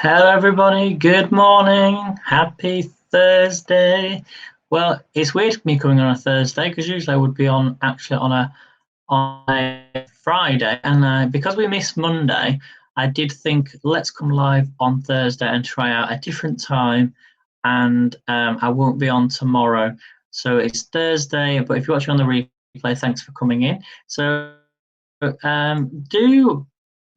Hello, everybody. Good morning. Happy Thursday. Well, it's weird me coming on a Thursday because usually I would be on a Friday, and because we missed Monday, I did think let's come live on Thursday and try out a different time, and I won't be on tomorrow, so it's Thursday. But if you're watching on the replay, thanks for coming in. So do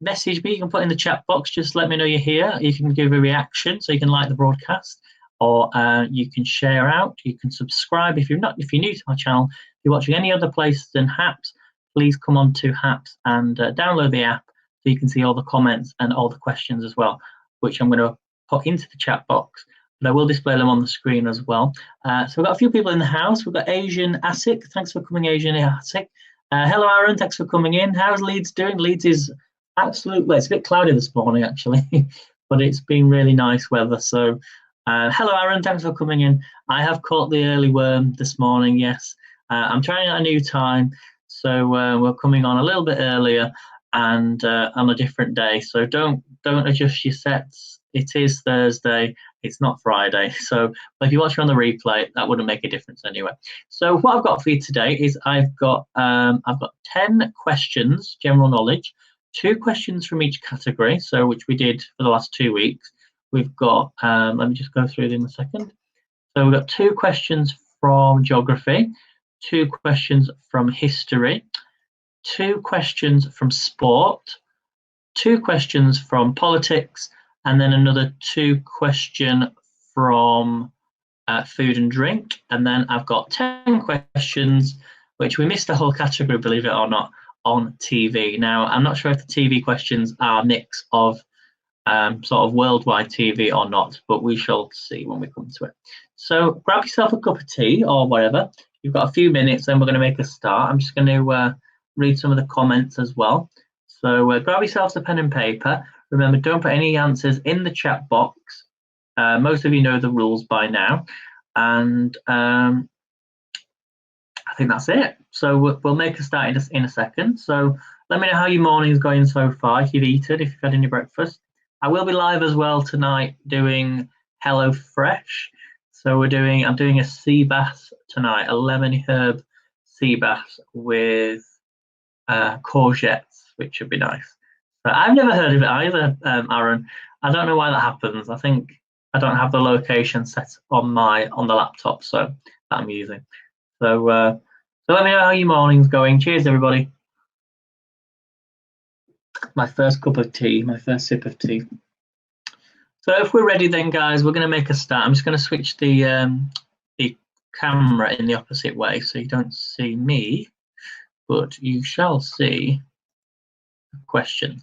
message me. You can put in the chat box. Just let me know you're here. You can give a reaction, so you can like the broadcast, or you can share out. You can subscribe if you're new to my channel. If you're watching any other place than Haps, please come on to Haps and download the app so you can see all the comments and all the questions as well, which I'm going to put into the chat box. But I will display them on the screen as well. So we've got a few people in the house. We've got Asian Asik. Thanks for coming, Asian Asik. Hello, Aaron. Thanks for coming in. How's Leeds doing? Leeds is absolutely, it's a bit cloudy this morning, actually, but it's been really nice weather. So hello, Aaron. Thanks for coming in. I have caught the early worm this morning, yes. I'm trying out a new time, so we're coming on a little bit earlier and on a different day. So don't adjust your sets. It is Thursday. It's not Friday. So if you watch on the replay, that wouldn't make a difference anyway. So what I've got for you today is I've got 10 questions, general knowledge, 2 questions from each category, so which we did for the last 2 weeks. We've got, let me just go through it in a second. So we've got 2 questions from geography, 2 questions from history, 2 questions from sport, 2 questions from politics, and then another 2 question from food and drink. And then I've got 10 questions, which we missed the whole category, believe it or not, on TV. Now, I'm not sure if the TV questions are a mix of sort of worldwide TV or not, but we shall see when we come to it. So grab yourself a cup of tea or whatever. You've got a few minutes, then we're going to make a start. I'm just going to read some of the comments as well. So grab yourselves a pen and paper. Remember, don't put any answers in the chat box. Most of you know the rules by now. And I think that's it. So we'll make a start in a second. So let me know how your morning's going so far, if you've eaten, if you've had any breakfast. I will be live as well tonight doing Hello Fresh. So I'm doing a sea bass tonight, a lemon herb sea bass with courgettes, which would be nice. But I've never heard of it either, Aaron. I don't know why that happens. I think I don't have the location set on the laptop, so that I'm using. So let me know how your morning's going. Cheers, everybody. My first cup of tea, my first sip of tea. So if we're ready then, guys, we're going to make a start. I'm just going to switch the camera in the opposite way so you don't see me, but you shall see the question.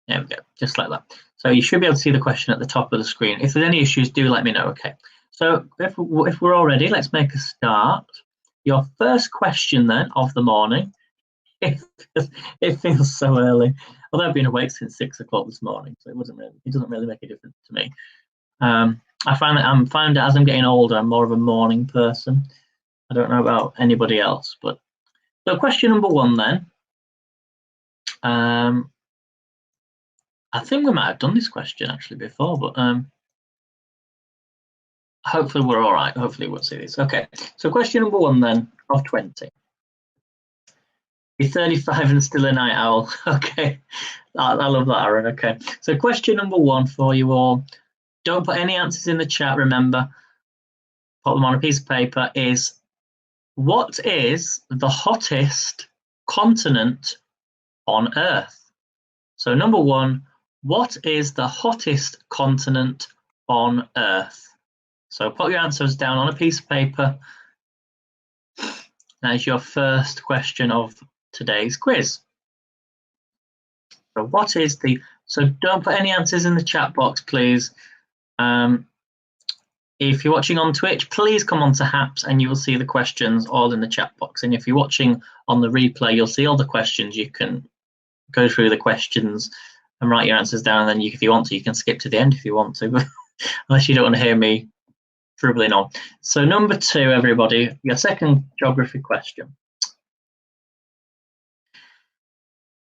There we go, just like that. So you should be able to see the question at the top of the screen. If there's any issues, do let me know, okay? So if we're all ready, let's make a start. Your first question then of the morning, it feels so early. Although I've been awake since 6 o'clock this morning, so it doesn't really make a difference to me. I find that as I'm getting older, I'm more of a morning person. I don't know about anybody else, but so question number 1 then. I think we might have done this question actually before, but hopefully we're all right. Hopefully we'll see this. Okay, so question number 1 then of 20. You're 35 and still a night owl. Okay, I love that, Aaron. Okay, so question number 1 for you all. Don't put any answers in the chat, remember. Put them on a piece of paper. Is what is the hottest continent on Earth? So number 1, what is the hottest continent on Earth? So put your answers down on a piece of paper. That is your first question of today's quiz. So what is so don't put any answers in the chat box, please. If you're watching on Twitch, please come on to Haps and you will see the questions all in the chat box. And if you're watching on the replay, you'll see all the questions. You can go through the questions and write your answers down, and then if you want to, you can skip to the end if you want to, unless you don't want to hear me dribbling on. So number 2, everybody, your second geography question.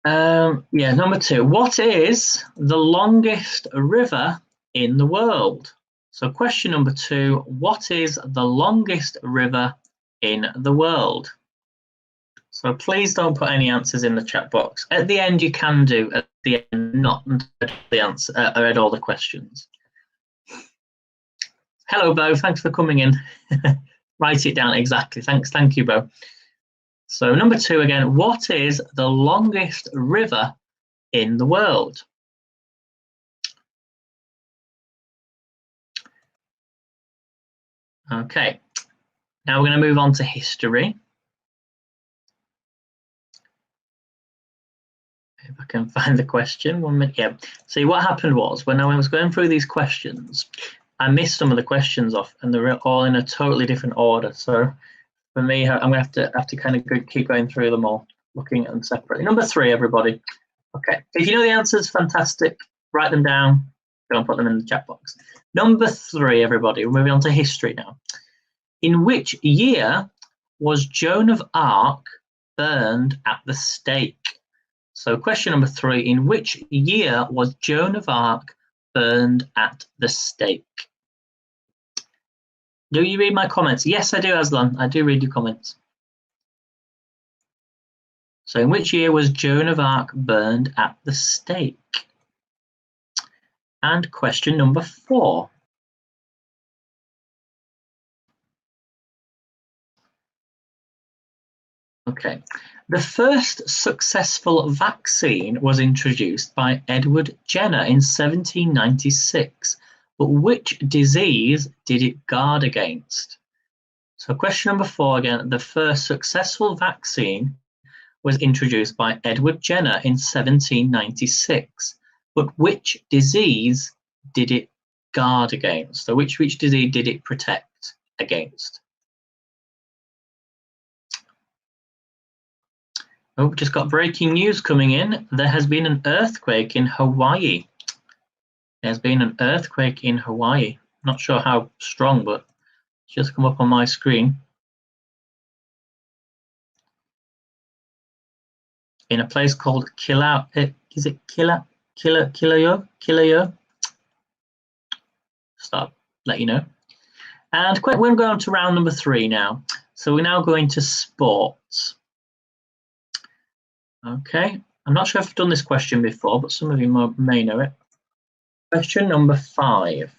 Yeah, number 2. What is the longest river in the world? So question number 2, what is the longest river in the world? So please don't put any answers in the chat box. At the end, you can do at the end, not until the answer. I read all the questions. Hello, Bo. Thanks for coming in. Write it down exactly. Thank you, Bo. So number 2 again. What is the longest river in the world? Okay. Now we're going to move on to history. If I can find the question, 1 minute. Yeah. See, what happened was when I was going through these questions, I missed some of the questions off, and they're all in a totally different order. So for me, I'm going to have to kind of keep going through them all, looking at them separately. Number 3, everybody. Okay. If you know the answers, fantastic. Write them down. Don't put them in the chat box. Number 3, everybody. We're moving on to history now. In which year was Joan of Arc burned at the stake? So question number 3, in which year was Joan of Arc burned at the stake? Do you read my comments? Yes, I do, Aslan. I do read your comments. So in which year was Joan of Arc burned at the stake? And question number 4. Okay. The first successful vaccine was introduced by Edward Jenner in 1796, but which disease did it guard against? So question number 4 again, the first successful vaccine was introduced by Edward Jenner in 1796, but which disease did it guard against? So which disease did it protect against? Oh, just got breaking news coming in. There has been an earthquake in Hawaii. There's been an earthquake in Hawaii. Not sure how strong, but it's just come up on my screen. In a place called is it Kilauea? Stop, let you know. And we're going to round number 3 now. So we're now going to sports. Okay, I'm not sure if I've done this question before, but some of you may know it. Question number 5.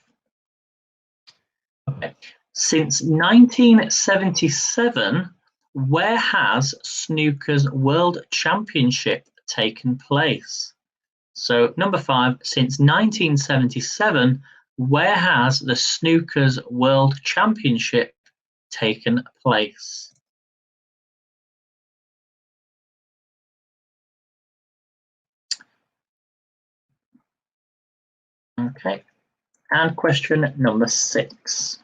Okay. Since 1977, where has snooker's World Championship taken place? So number 5, since 1977, where has the snooker's World Championship taken place? Okay, and question number 6.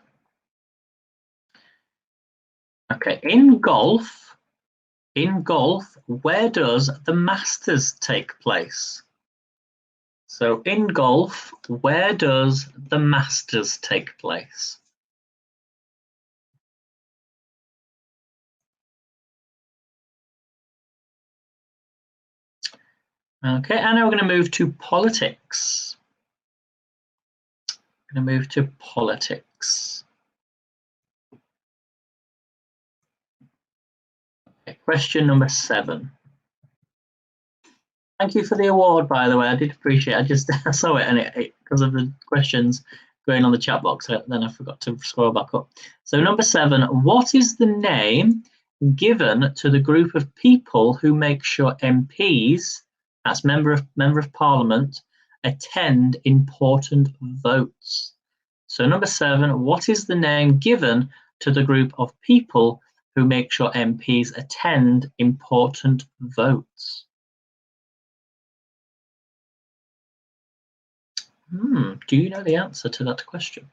Okay, in golf, where does the Masters take place? So in golf, where does the Masters take place? Okay, and now we're going to move to politics. We're going to move to politics. Okay, question number 7. Thank you for the award, by the way. I did appreciate it. I saw it, and it because of the questions going on the chat box, then I forgot to scroll back up. So number 7, what is the name given to the group of people who make sure MPs, that's member of Parliament, attend important votes? So number 7, what is the name given to the group of people who make sure MPs attend important votes? Do you know the answer to that question?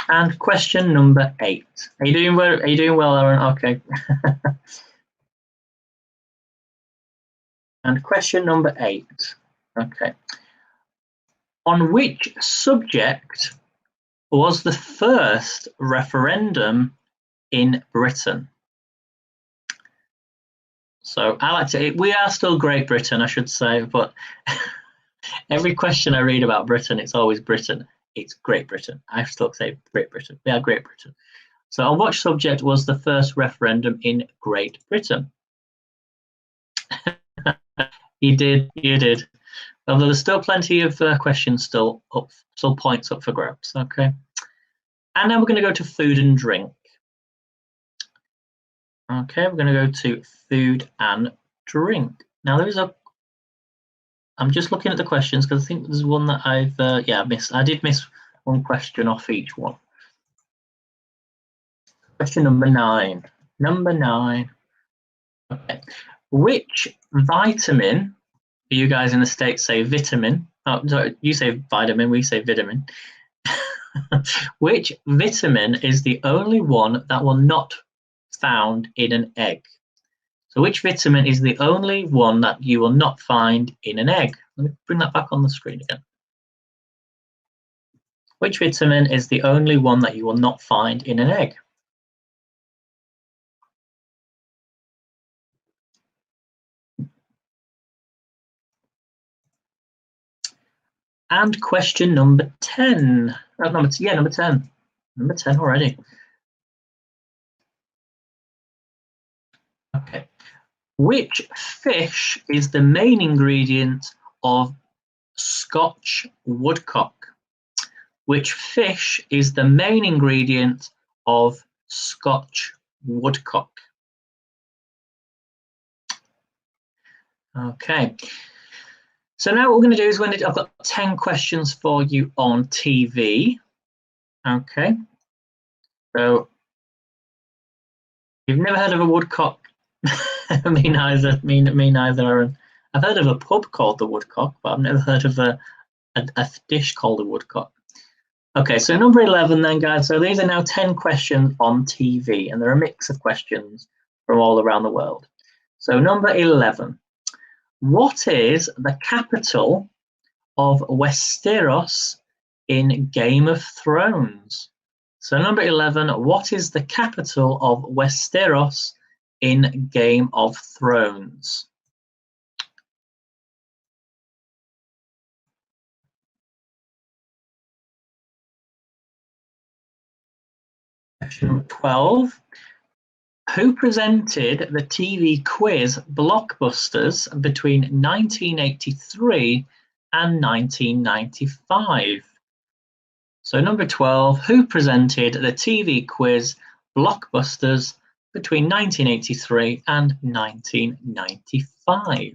And question number 8. Are you doing well? Are you doing well, Aaron? Okay. And question number 8. Okay. On which subject was the first referendum in Britain? So I like to, we are still Great Britain, I should say, but every question I read about Britain, it's always Britain. It's Great Britain. I still say Great Britain. We are Great Britain. So on what subject was the first referendum in Great Britain? You did. Although there's still plenty of questions still points up for grabs. Okay. And now we're going to go to food and drink. Okay, we're going to go to food and drink. Now I'm just looking at the questions because I think there's one that I've missed. I did miss one question off each one. Question number 9. Okay. Which vitamin, you guys in the States say vitamin. Oh, sorry, you say vitamin, we say vitamin. Which vitamin is the only one that will not found in an egg? So which vitamin is the only one that you will not find in an egg? Let me bring that back on the screen again. Which vitamin is the only one that you will not find in an egg? And question number 10. Oh, number 10. Number 10 already. Okay. Which fish is the main ingredient of Scotch Woodcock? Which fish is the main ingredient of Scotch Woodcock? Okay. So now what we're going to do is I've got 10 questions for you on TV. Okay. So you've never heard of a woodcock? Me neither, Aaron. I've heard of a pub called the Woodcock, but I've never heard of a dish called a woodcock. Okay, so number 11 then, guys. So these are now 10 questions on TV, and they're a mix of questions from all around the world. So number 11. What is the capital of Westeros in Game of Thrones? So number 11, what is the capital of Westeros in Game of Thrones? Question 12. Who presented the TV quiz Blockbusters between 1983 and 1995? So number 12, who presented the TV quiz Blockbusters between 1983 and 1995?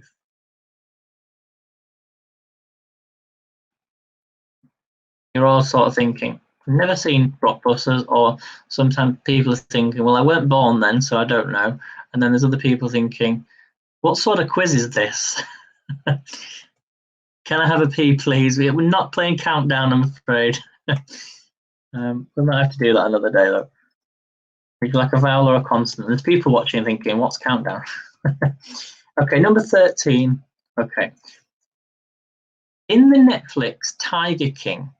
You're all sort of thinking, I've never seen Blockbusters, or sometimes people are thinking, well, I weren't born then, so I don't know. And then there's other people thinking, what sort of quiz is this? Can I have a pee, please? We're not playing Countdown, I'm afraid. We might have to do that another day, though. Would you like a vowel or a consonant? There's people watching thinking, what's Countdown? Okay, number 13. Okay. In the Netflix Tiger King,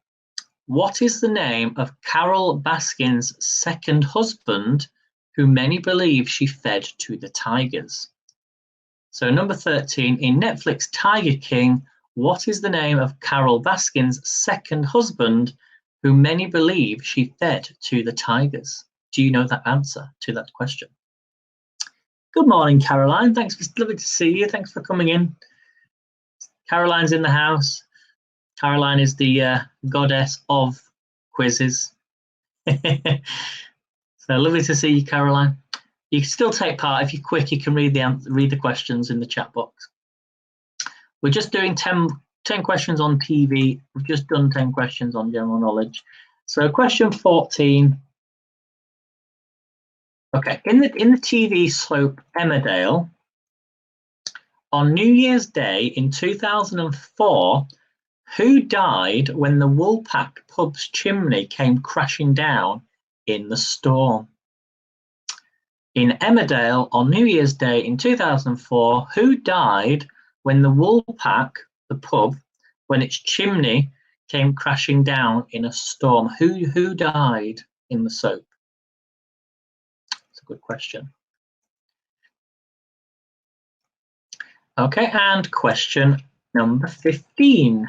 what is the name of Carol Baskin's second husband, who many believe she fed to the tigers? So number 13, in Netflix Tiger King, what is the name of Carol Baskin's second husband, who many believe she fed to the tigers? Do you know that answer to that question? Good morning, Caroline. Thanks. It's lovely to see you. Thanks for coming in. Caroline's in the house. Caroline is the goddess of quizzes. So lovely to see you, Caroline. You can still take part. If you're quick, you can read the questions in the chat box. We're just doing 10 questions on TV. We've just done 10 questions on general knowledge. So question 14. Okay, in the TV soap Emmerdale, on New Year's Day in 2004, who died when the Woolpack pub's chimney came crashing down in the storm? In Emmerdale, on New Year's Day in 2004, who died when the Woolpack, the pub, when its chimney came crashing down in a storm? Who died in the soap? good question. Okay, and question number 15.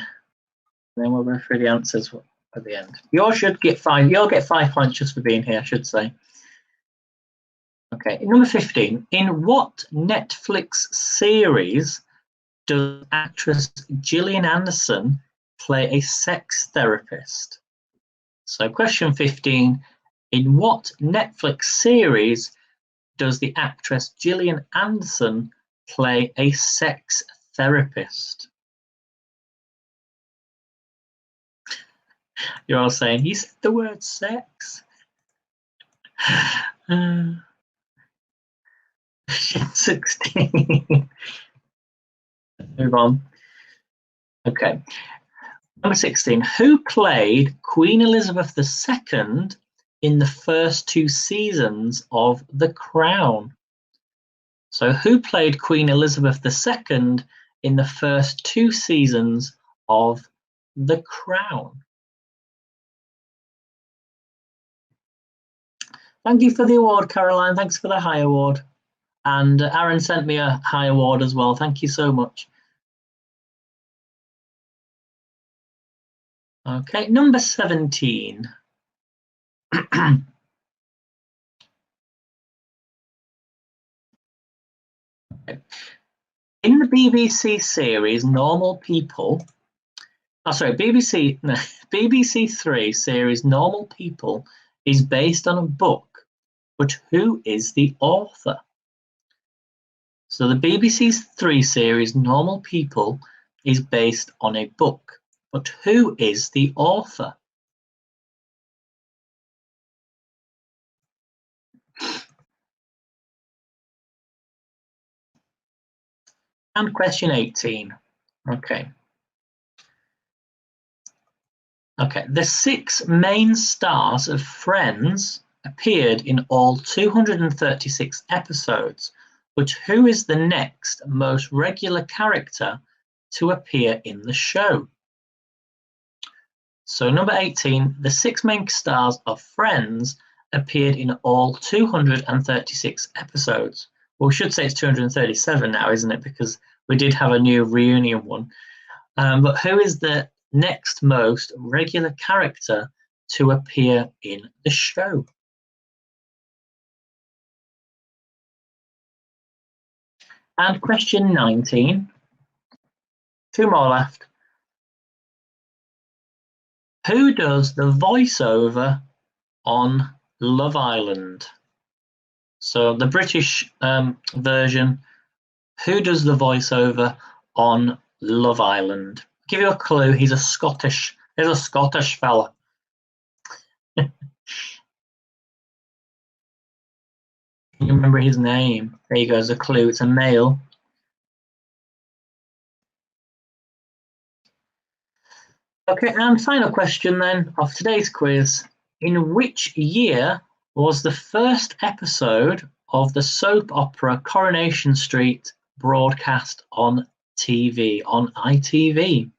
Then we'll go through the answers at the end. You should get 5. You'll get 5 points just for being here, I should say. Okay, number 15. In what Netflix series does actress Gillian Anderson play a sex therapist? So question 15. In what Netflix series does the actress Gillian Anderson play a sex therapist? You're all saying, he said the word sex. 16. Move on. Okay. Number 16. Who played Queen Elizabeth II in the first 2 seasons of The Crown? So who played Queen Elizabeth II in the first 2 seasons of The Crown? Thank you for the award, Caroline. Thanks for the high award. And Aaron sent me a high award as well. Thank you so much. Okay, number 17. In the BBC series Normal People, BBC 3 series Normal People is based on a book, but who is the author? So the BBC 3 series Normal People is based on a book, but who is the author? And question 18. Okay. Okay, the 6 main stars of Friends appeared in all 236 episodes, but who is the next most regular character to appear in the show? So number 18, the 6 main stars of Friends appeared in all 236 episodes. Well, we should say it's 237 now, isn't it? Because we did have a new reunion one. But who is the next most regular character to appear in the show? And question 19. 2 more left. Who does the voiceover on Love Island? So the British version, who does the voiceover on Love Island? I'll give you a clue, he's a Scottish fella. Can you remember his name? There you go, as a clue, it's a male. Okay, and final question then of today's quiz. In which year was the first episode of the soap opera Coronation Street broadcast on TV, on ITV?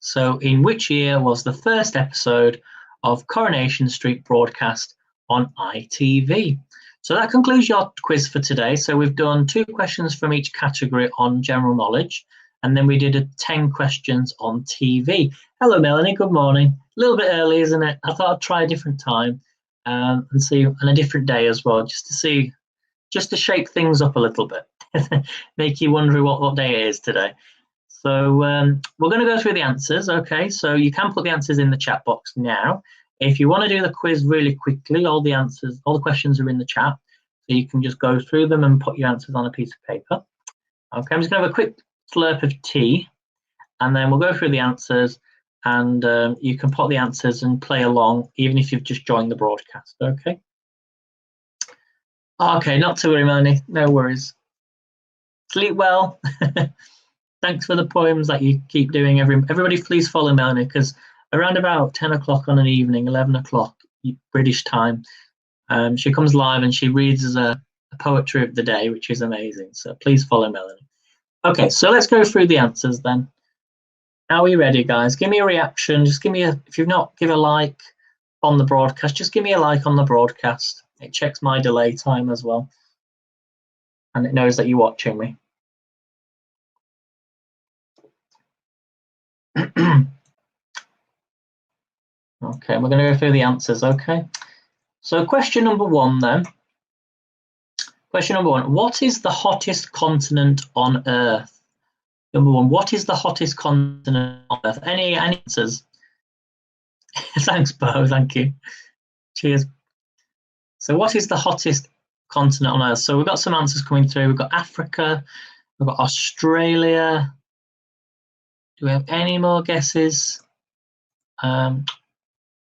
So in which year was the first episode of Coronation Street broadcast on ITV? So that concludes your quiz for today. So we've done 2 questions from each category on general knowledge, and then we did 10 questions on TV. Hello, Melanie. Good morning. A little bit early, isn't it? I thought I'd try a different time and see on a different day as well, just to shake things up a little bit, make you wonder what day it is today. So we're going to go through the answers. Okay, so you can put the answers in the chat box now. If you want to do the quiz really quickly, all the questions are in the chat, so you can just go through them and put your answers on a piece of paper. Okay, I'm just going to have a quick slurp of tea, and then we'll go through the answers, and you can put the answers and play along, even if you've just joined the broadcast. Okay. Okay, not to worry, Melanie. No worries. Sleep well. Thanks for the poems that you keep doing. Everybody, please follow Melanie, because around about 10 o'clock on an evening, 11 o'clock British time, she comes live and she reads a poetry of the day, which is amazing. So please follow Melanie. Okay, so let's go through the answers then. Are we ready, guys? Give me a reaction. Just give me if you've not give a like on the broadcast, just give me a like on the broadcast. It checks my delay time as well. And it knows that you're watching me. Okay, we're going to go through the answers, okay? So question number 1 then. Question number 1, what is the hottest continent on Earth? Number 1, what is the hottest continent on Earth? Any answers? Thanks, Bo, thank you. Cheers. So what is the hottest continent on Earth? So we've got some answers coming through. We've got Africa, we've got Australia. Do we have any more guesses?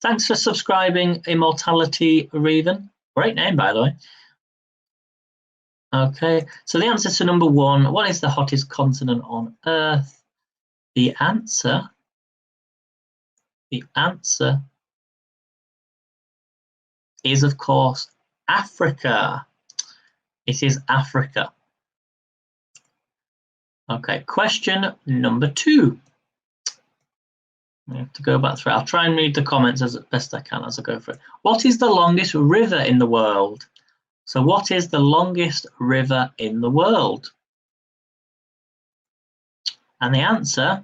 Thanks for subscribing, Immortality Reven. Great name, by the way. Okay, so the answer to number 1, what is the hottest continent on Earth? The answer is, of course, Africa. It is Africa. Okay, question number 2. I have to go back through. I'll try and read the comments as best I can as I go through it. What is the longest river in the world? So what is the longest river in the world? And the answer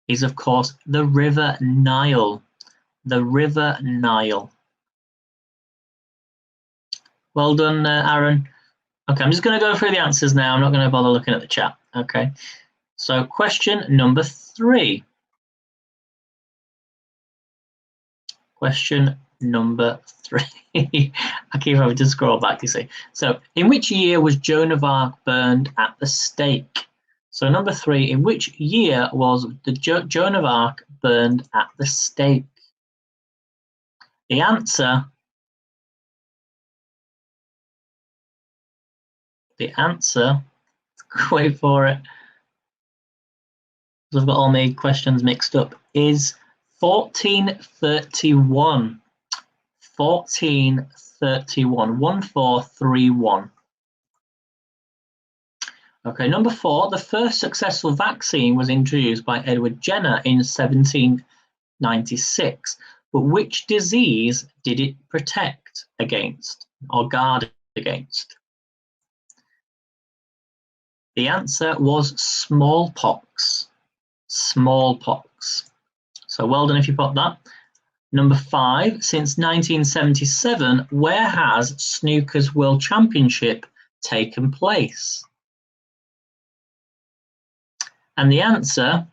is, of course, the River Nile. The River Nile. Well done, Aaron. Okay, I'm just going to go through the answers now. I'm not going to bother looking at the chat. Okay. So question number 3. Question number 3. I keep having to scroll back, you see. So in which year was Joan of Arc burned at the stake? So number 3, in which year was the Joan of Arc burned at the stake? The answer wait for it, because I've got all my questions mixed up, is 1431. 1431. 1431. Okay, number 4, the first successful vaccine was introduced by Edward Jenner in 1796. But which disease did it protect against or guard against? The answer was smallpox. Smallpox. So well done if you put that. Number 5, since 1977, where has snooker's World Championship taken place? And the answer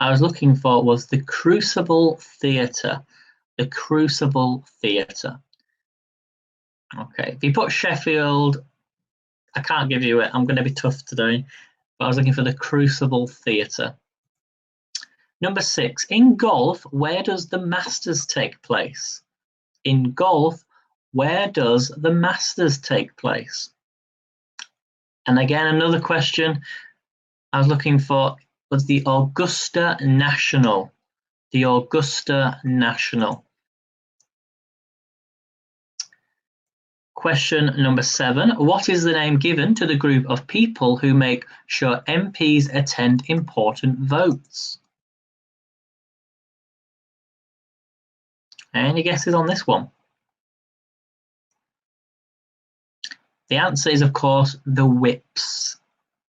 I was looking for was the Crucible Theatre. The Crucible Theatre. Okay, if you put Sheffield, I can't give you it. I'm going to be tough today. But I was looking for the Crucible Theatre. Number 6, in golf, where does the Masters take place? In golf, where does the Masters take place? And again, another question I was looking for was the Augusta National. The Augusta National. Question number 7. What is the name given to the group of people who make sure MPs attend important votes? Any guesses on this one? The answer is, of course, the whips.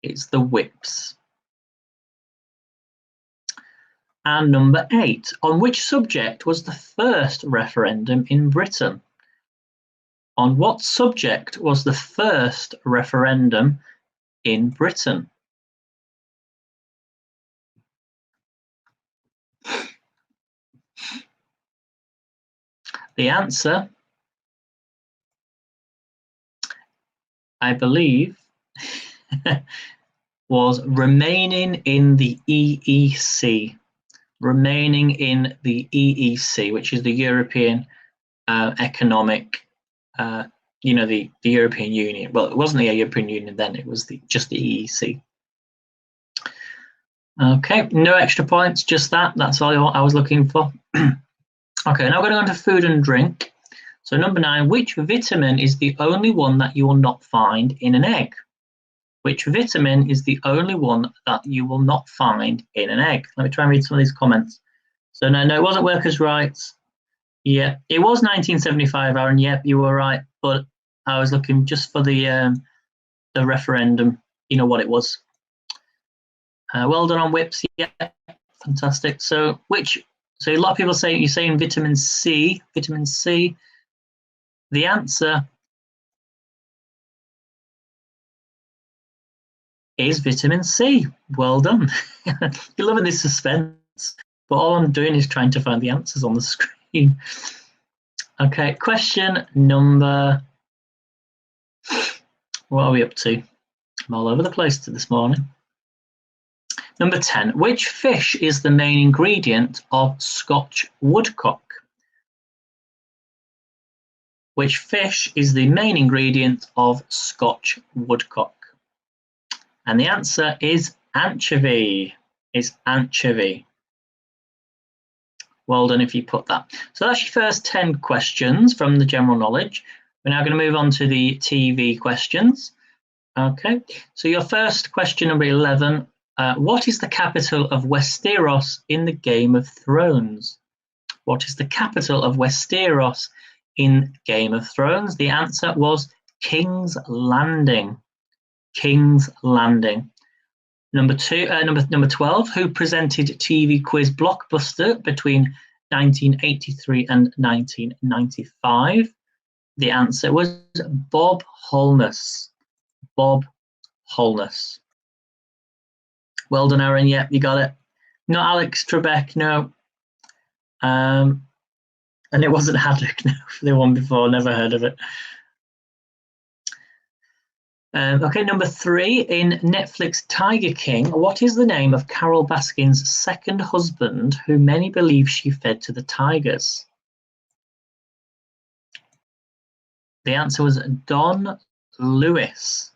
It's the whips. And number 8. On which subject was the first referendum in Britain? On what subject was the first referendum in Britain? The answer, I believe, was remaining in the EEC. Remaining in the EEC, which is the European Economic, the European Union. Well, it wasn't the European Union then, it was just the EEC. Okay, no extra points, just that. That's all I was looking for. Okay, now we're going to go on to food and drink. So number 9, which vitamin is the only one that you will not find in an egg? Which vitamin is the only one that you will not find in an egg? Let me try and read some of these comments. So no, it wasn't workers' rights. Yeah, it was 1975, Aaron. Yep, you were right. But I was looking just for the referendum. You know what it was. Well done on whips. Yeah, fantastic. So a lot of people say you're saying vitamin C. Vitamin C. The answer is vitamin C. Well done. You're loving this suspense, but all I'm doing is trying to find the answers on the screen. Okay, question number. What are we up to? I'm all over the place this morning. Number 10. Which fish is the main ingredient of Scotch Woodcock? Which fish is the main ingredient of Scotch Woodcock? And the answer is anchovy. Well done if you put that. So that's your first 10 questions from the general knowledge. We're now going to move on to the TV questions. Okay, so your first question, number 11. What is the capital of Westeros in the Game of Thrones? What is the capital of Westeros in Game of Thrones? The answer was King's Landing. King's Landing. Number 12. Who presented TV quiz Blockbuster between 1983 and 1995? The answer was Bob Holness. Bob Holness. Well done, Aaron. Yep, you got it. Not Alex Trebek, no. And it wasn't Haddock, no, for the one before. Never heard of it. Okay, number 3. In Netflix Tiger King, what is the name of Carol Baskin's second husband who many believe she fed to the tigers? The answer was Don Lewis.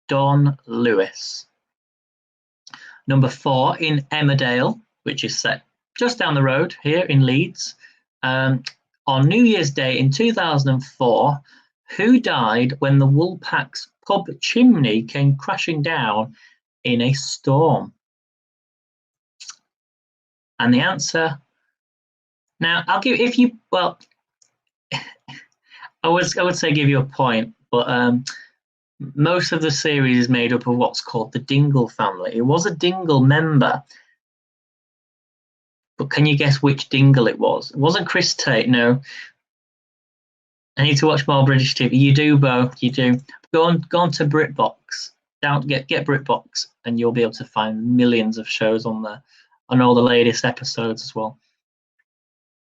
Don Lewis. Number 4. In Emmerdale, which is set just down the road here in Leeds, on New Year's Day in 2004, who died when the Woolpack's pub chimney came crashing down in a storm? And the answer, now I'll give, if you, well, I would say give you a point, but most of the series is made up of what's called the Dingle family. It was a Dingle member, but can you guess which Dingle it was? It wasn't Chris Tate, no. I need to watch more British TV. You do, Bo. You do. Go on to BritBox. Get BritBox, and you'll be able to find millions of shows on there, on all the latest episodes as well.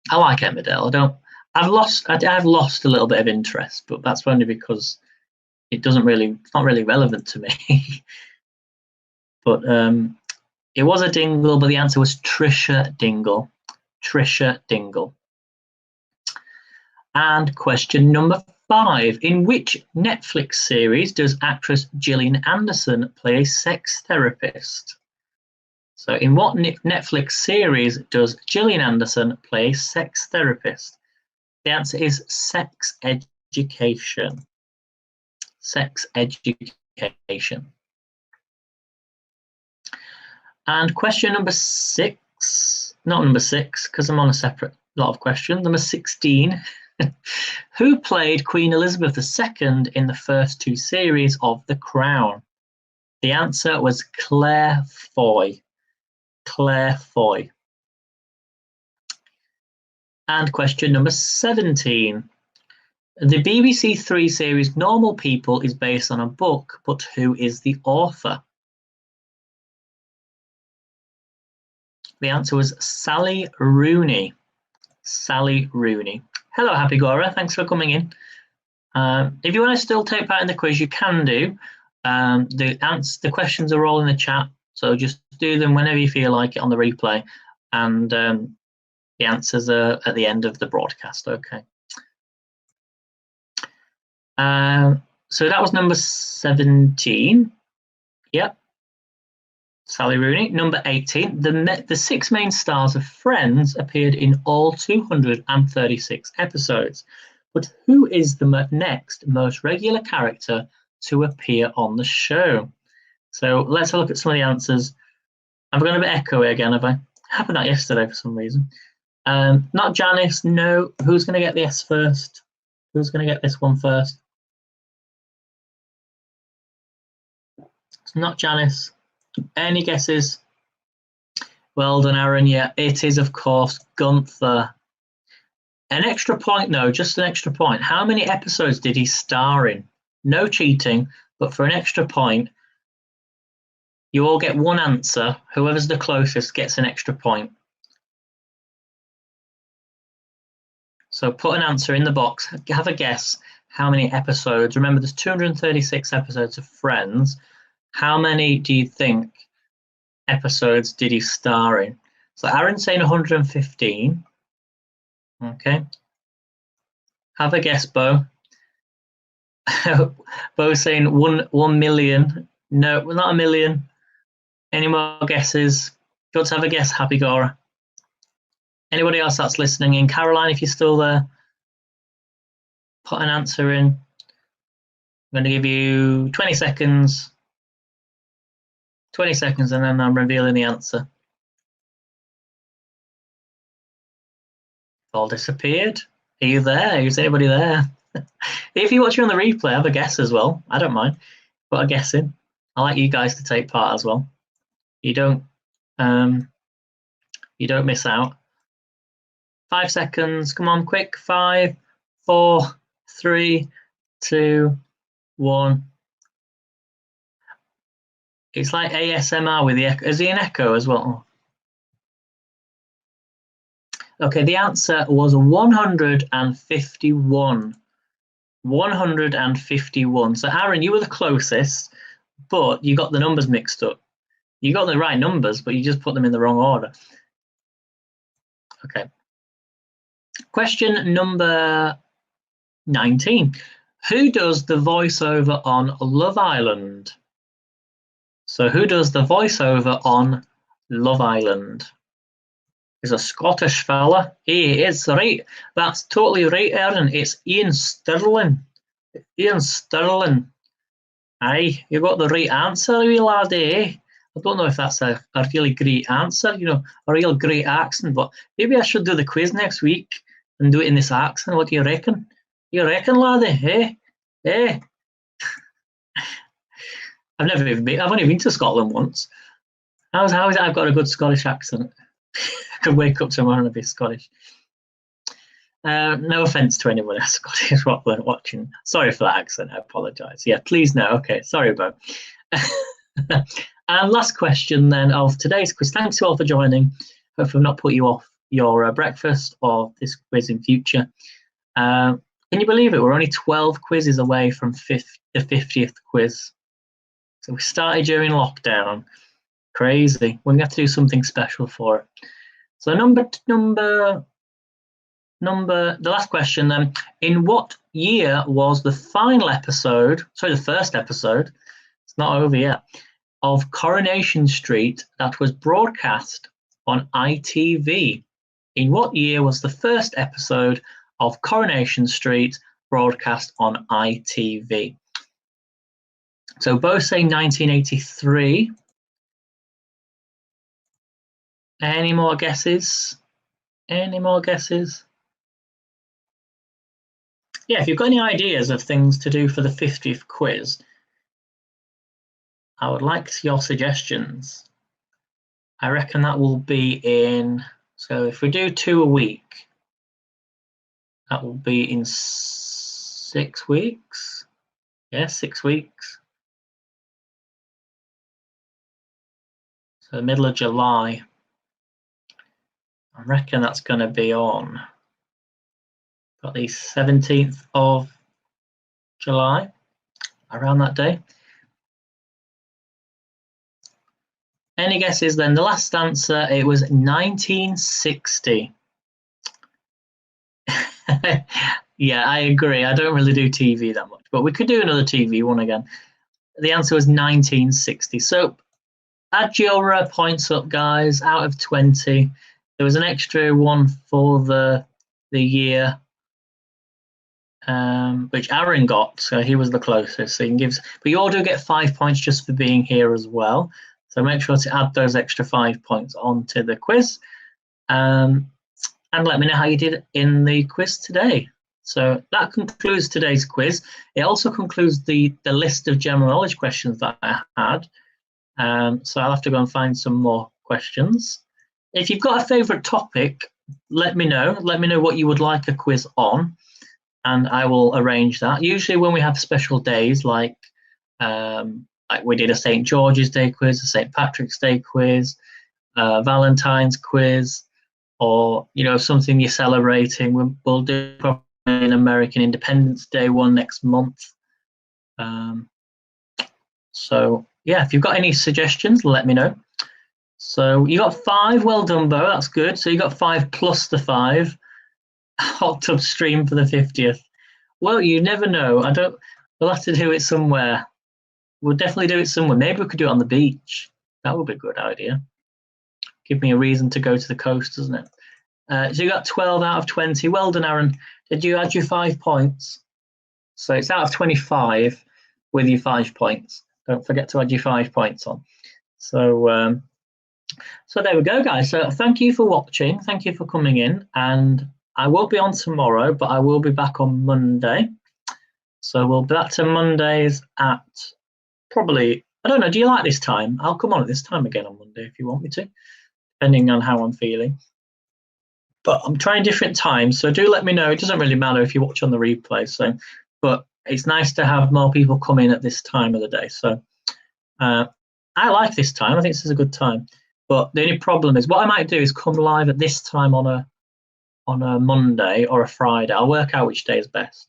I like Emmerdale. I've lost a little bit of interest, but that's only because it's not really relevant to me. But it was a Dingle, but the answer was Trisha Dingle. Trisha Dingle. And question number 5. In which Netflix series does actress Gillian Anderson play a sex therapist? So in what Netflix series does Gillian Anderson play a sex therapist? The answer is Sex Education. Sex Education. And question number 6, not number 6, because I'm on a separate lot of questions. Number 16. Who played Queen Elizabeth II in the first 2 series of The Crown? The answer was Claire Foy. Claire Foy. And question number 17. The BBC 3 series Normal People is based on a book, but who is the author? The answer was Sally Rooney. Sally Rooney. Hello, Happy Gora. Thanks for coming in. If you want to still take part in the quiz, you can do. The questions are all in the chat, so just do them whenever you feel like it on the replay, and the answers are at the end of the broadcast. Okay. So that was number 17. Yep. Sally Rooney. Number 18. The 6 main stars of Friends appeared in all 236 episodes. But who is the next most regular character to appear on the show? So let's have a look at some of the answers. I've gone a bit echoey again, have I? Happened that yesterday for some reason. Not Janice, no. Who's going to get the S first? Who's going to get this one first? It's not Janice. Any guesses? Well done, Aaron. Yeah, it is, of course, Gunther. An extra point, though, just an extra point. How many episodes did he star in? No cheating, but for an extra point, you all get one answer. Whoever's the closest gets an extra point. So put an answer in the box. Have a guess how many episodes. Remember, there's 236 episodes of Friends. How many do you think episodes did he star in? So Aaron's saying 115. Okay. Have a guess, Bo. Bo's saying 1 million. No, not a million. Any more guesses? Do you want to have a guess, Happy Gora? Anybody else that's listening in? Caroline, if you're still there, put an answer in. I'm going to give you 20 seconds. 20 seconds, and then I'm revealing the answer. All disappeared. Are you there? Is anybody there? If you're watching on the replay, have a guess as well. I don't mind. Put a guess in. I like you guys to take part as well. You don't miss out. 5 seconds. Come on, quick. 5, 4, 3, 2, 1. It's like ASMR with the echo. Is he an echo as well? Okay, the answer was 151. 151. So Aaron, you were the closest, but you got the numbers mixed up. You got the right numbers, but you just put them in the wrong order. Okay. Question number 19. Who does the voiceover on Love Island? So who does the voiceover on Love Island? Is a Scottish fella. He is right. That's totally right, Aaron. It's Ian Stirling. Ian Stirling. Aye, you got the right answer, wee laddie. Eh? I don't know if that's a really great answer, you know, a real great accent, but maybe I should do the quiz next week and do it in this accent. What do you reckon? You reckon, laddie? Eh? Eh? I've only been to Scotland once. How is it I've got a good Scottish accent? I could wake up tomorrow and be Scottish. No offence to anyone else Scottish watching. Sorry for that accent. I apologise. Yeah, please no. Okay, sorry about. And last question then of today's quiz. Thanks to all for joining. Hopefully I've not put you off your breakfast or this quiz in future. Can you believe it? We're only 12 quizzes away from the 50th quiz. So we started during lockdown. Crazy. We're going to have to do something special for it. So the last question then. In what year was the final episode, sorry, the first episode, it's not over yet, of Coronation Street that was broadcast on ITV? In what year was the first episode of Coronation Street broadcast on ITV? So both say 1983. Any more guesses? Any more guesses? Yeah, if you've got any ideas of things to do for the 50th quiz, I would like your suggestions. I reckon that will be in, so if we do 2 a week, that will be in 6 weeks. Yeah, 6 weeks. So the middle of July. I reckon that's going to be on about the 17th of July, around that day. Any guesses then? The last answer, it was 1960. Yeah, I agree. I don't really do TV that much, but we could do another TV one again. The answer was 1960. So add your points up, guys, out of 20. There was an extra one for the year, which Aaron got, so he was the closest. So you can give, but you all do get 5 points just for being here as well. So make sure to add those extra 5 points onto the quiz. and let me know how you did in the quiz today. So that concludes today's quiz. It also concludes the list of general knowledge questions that I had. So I'll have to go and find some more questions. If you've got a favourite topic, let me know. Let me know what you would like a quiz on, and I will arrange that. Usually when we have special days, like we did a St. George's Day quiz, a St. Patrick's Day quiz, Valentine's quiz, or something you're celebrating, we'll do probably an American Independence Day one next month. So yeah, if you've got any suggestions, let me know. So you got 5. Well done, Bo. That's good. So you got 5 plus the 5. Hot tub stream for the 50th. Well, you never know. We'll have to do it somewhere. We'll definitely do it somewhere. Maybe we could do it on the beach. That would be a good idea. Give me a reason to go to the coast, doesn't it? So you got 12 out of 20. Well done, Aaron. Did you add your 5 points? So it's out of 25 with your 5 points. Don't forget to add your 5 points on. So so there we go, guys. So thank you for watching. Thank you for coming in. And I will be on tomorrow, but I will be back on Monday. So we'll be back to Mondays at probably, I don't know, do you like this time? I'll come on at this time again on Monday if you want me to, depending on how I'm feeling. But I'm trying different times, so do let me know. It doesn't really matter if you watch on the replay. So, but it's nice to have more people come in at this time of the day. So I like this time. I think this is a good time. But the only problem is, what I might do is come live at this time on a Monday or a Friday. I'll work out which day is best,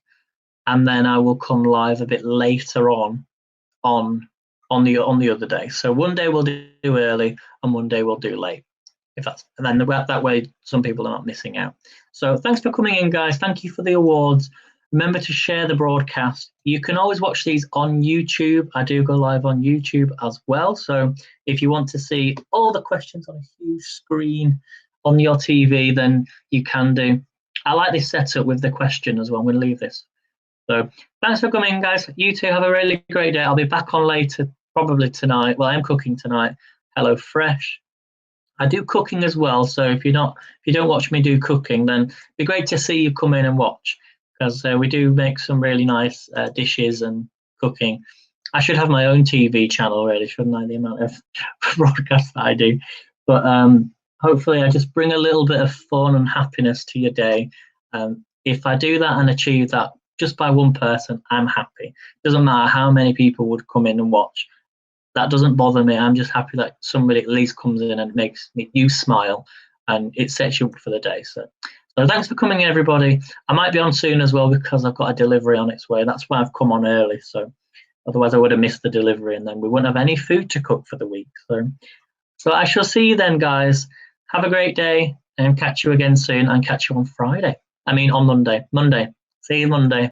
and then I will come live a bit later on the other day. So one day we'll do early, and one day we'll do late. And then that way some people are not missing out. So thanks for coming in, guys. Thank you for the awards. Remember to share the broadcast. You can always watch these on YouTube. I do go live on YouTube as well. So if you want to see all the questions on a huge screen on your TV, then you can do. I like this setup with the question as well. I'm going to leave this. So thanks for coming, guys. You two have a really great day. I'll be back on later, probably tonight. Well, I'm cooking tonight. Hello Fresh. I do cooking as well. So if you don't watch me do cooking, then it'd be great to see you come in and watch, because we do make some really nice dishes and cooking. I should have my own TV channel, really, shouldn't I? The amount of broadcasts that I do. But hopefully I just bring a little bit of fun and happiness to your day. If I do that and achieve that just by one person, I'm happy. Doesn't matter how many people would come in and watch. That doesn't bother me. I'm just happy that somebody at least comes in and makes you smile, and it sets you up for the day. So thanks for coming in, everybody. I might be on soon as well, because I've got a delivery on its way. That's why I've come on early. So otherwise I would have missed the delivery, and then we wouldn't have any food to cook for the week. So I shall see you then, guys. Have a great day, and catch you again soon, and catch you on Friday. I mean on Monday. See you Monday.